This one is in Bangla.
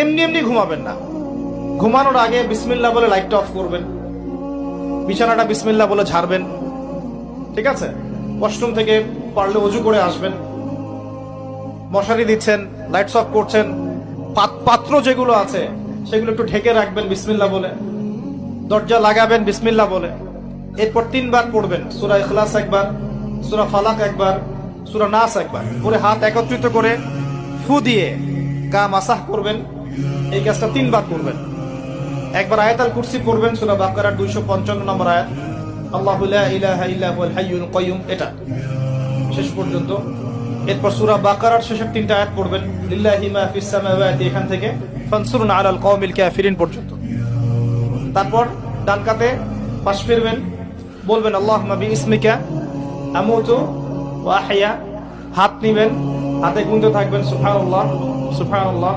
এমনি এমনি ঘুমাবেন না। ঘুমানোর আগে বিসমিল্লাহ বলে লাইটটা অফ করবেন, বিছানাটা বিসমিল্লাহ বলে ঝাড়বেন, ঠিক আছে? ওয়াশরুম থেকে পারলে অজু করে আসবেন। মশারি দিচ্ছেন, লাইটস অফ করছেন, পাত্র যেগুলো আছে সেগুলো একটু ঢেকে রাখবেন বিসমিল্লাহ বলে, দরজা লাগাবেন বিসমিল্লাহ বলে। এরপর 3 বার পড়বেন সূরা ইখলাস একবার, সূরা ফালাক একবার, সূরা নাস একবার করে হাত একত্রিত করে ফু দিয়ে গা মাসাহ করবেন। এই কাজটা 3 বার করবেন। একবার আয়াতুল কুরসি পড়বেন, সূরা বাকারার 255 নম্বর আয়াত, আল্লাহু লা ইলাহা ইল্লা হুয়াল হাইয়ুল কাইয়ুম, এটা শেষ পর্যন্ত। এরপর সূরা বাকারার শেষের 3টা আয়াত পড়বেন, লিল্লাহি মা ফিস সামাওয়াতি, এখান থেকে ফানসুরনা আলাল কওমিল কাফিরিন পর্যন্ত। তারপর ডান কাতে পাশ ফিরবেন, বলবেন আল্লাহুম্মা বিইসমিকা আমুতু ওয়া আহইয়া। হাত নিবেন, হাতে গুনতে থাকবেন সুবহানাল্লাহ সুবহানাল্লাহ।